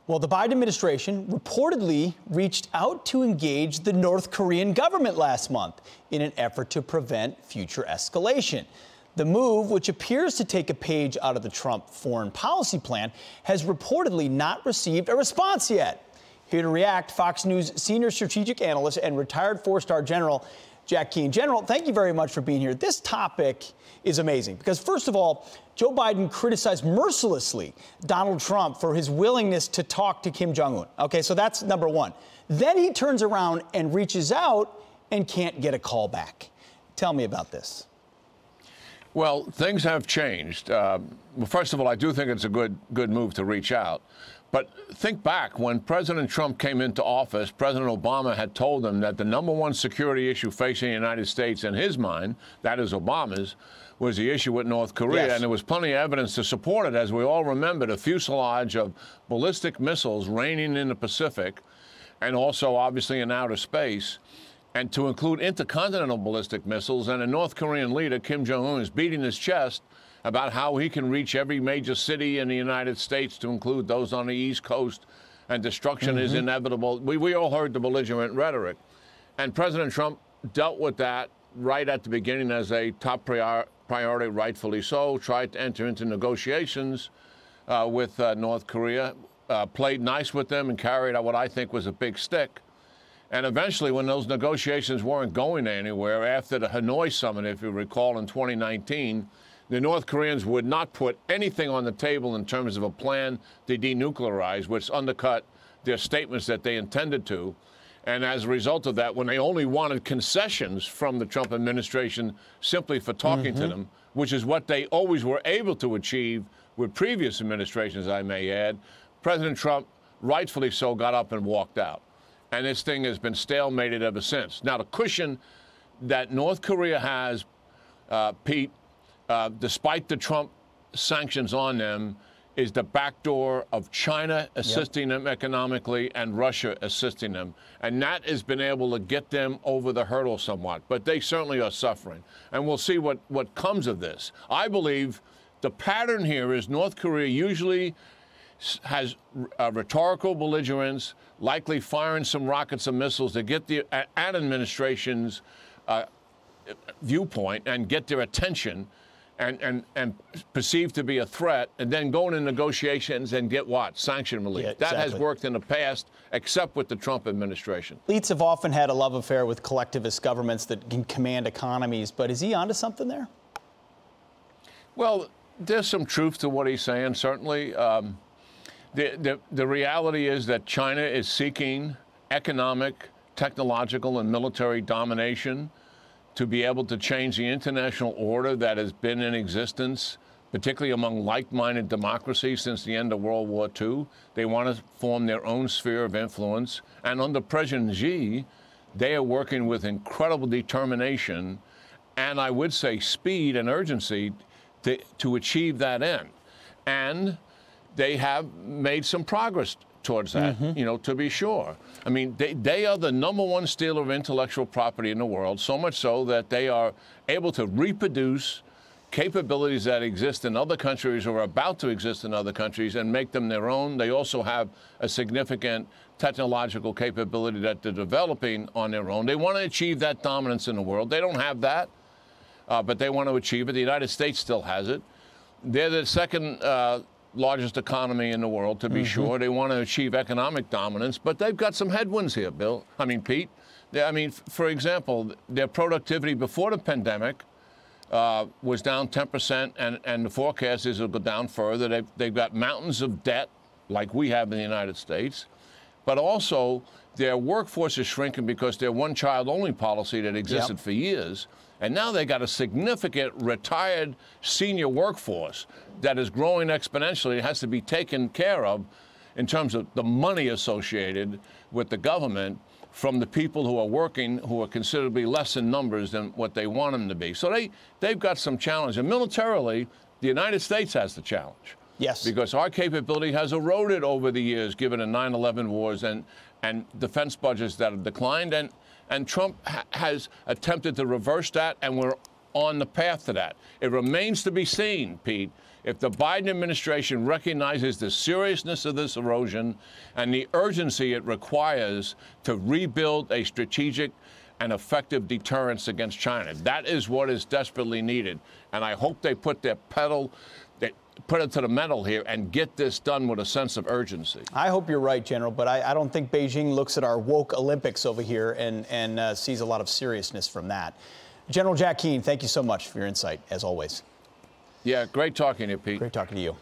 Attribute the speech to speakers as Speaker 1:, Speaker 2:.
Speaker 1: Well, the Biden administration reportedly reached out to engage the North Korean government last month in an effort to prevent future escalation. The move, which appears to take a page out of the Trump foreign policy plan, has reportedly not received a response yet. Here to react, Fox News senior strategic analyst and retired four-star general Jack Keane. General, thank you very much for being here. This topic is amazing because, first of all, Joe Biden criticized mercilessly Donald Trump for his willingness to talk to Kim Jong-un. Okay, so that's number one. Then he turns around and reaches out and can't get a call back. Tell me about this.
Speaker 2: Well, things have changed. Well, first of all, I do think it's a good move to reach out. But think back, when President Trump came into office, President Obama had told him that the #1 security issue facing the United States, in his mind, that is Obama's, was the issue with North Korea.
Speaker 1: Yes.
Speaker 2: And there was plenty of evidence to support it. As we all remember, the fuselage of ballistic missiles raining in the Pacific and also, obviously, in outer space, and to include intercontinental ballistic missiles. And the North Korean leader, Kim Jong-un, is beating his chest about how he can reach every major city in the United States, to include those on the East Coast, and destruction is inevitable. We all heard the belligerent rhetoric. And President Trump dealt with that right at the beginning as a top priority, rightfully so, tried to enter into negotiations with North Korea, played nice with them and carried out what I think was a big stick. And eventually, when those negotiations weren't going anywhere, after the Hanoi summit, if you recall, in 2019, the North Koreans would not put anything on the table in terms of a plan to denuclearize, which undercut their statements that they intended to. And as a result of that, when they only wanted concessions from the Trump administration simply for talking to them, which is what they always were able to achieve with previous administrations, I may add, President Trump, rightfully so, got up and walked out. And this thing has been stalemated ever since. Now, the cushion that North Korea has, Pete, despite the Trump sanctions on them, is the backdoor of China assisting them economically and Russia assisting them. And that has been able to get them over the hurdle somewhat. But they certainly are suffering. And we'll see what comes of this. I believe the pattern here is North Korea usually has rhetorical belligerence, likely firing some rockets and missiles to get the administration's viewpoint and get their attention, and perceived to be a threat, and then go into negotiations and get what? Sanction relief.
Speaker 1: Yeah, exactly.
Speaker 2: That has worked in the past, except with the Trump administration.
Speaker 1: Elites have often had a love affair with collectivist governments that can command economies, but is he onto something there?
Speaker 2: Well, there's some truth to what he's saying, certainly. The reality is that China is seeking economic, technological, and military domination to be able to change the international order that has been in existence, particularly among like-minded democracies since the end of World War II. They want to form their own sphere of influence. And under President Xi, they are working with incredible determination and, I would say, speed and urgency to achieve that end. And they have made some progress towards that, you know, to be sure. I mean, they are the #1 stealer of intellectual property in the world, so much so that they are able to reproduce capabilities that exist in other countries or are about to exist in other countries and make them their own. They also have a significant technological capability that they're developing on their own. They want to achieve that dominance in the world. They don't have that, but they want to achieve it. The United States still has it. They're the second largest economy in the world, to be sure. They want to achieve economic dominance, but they've got some headwinds here, Pete. For example, their productivity before the pandemic was down 10%, and the forecast is it'll go down further. They've got mountains of debt, like we have in the United States, but also their workforce is shrinking because their one-child-only policy that existed for years. And now they got a significant retired senior workforce that is growing exponentially. It has to be taken care of in terms of the money associated with the government from the people who are working, who are considerably less in numbers than what they want them to be. So they've got some challenge. And militarily, the United States has the challenge.
Speaker 1: Yes.
Speaker 2: Because our capability has eroded over the years, given the 9/11 wars and defense budgets that have declined. And Trump has attempted to reverse that, and we're on the path to that. It remains to be seen, Pete, if the Biden administration recognizes the seriousness of this erosion and the urgency it requires to rebuild a strategic and effective deterrence against China. That is what is desperately needed. And I hope they put their put it to the metal here and get this done with a sense of urgency.
Speaker 1: I hope you're right, General, but I don't think Beijing looks at our woke Olympics over here and sees a lot of seriousness from that. General Jack Keane, thank you so much for your insight, as always.
Speaker 2: Yeah, great talking to you, Pete.
Speaker 1: Great talking to you.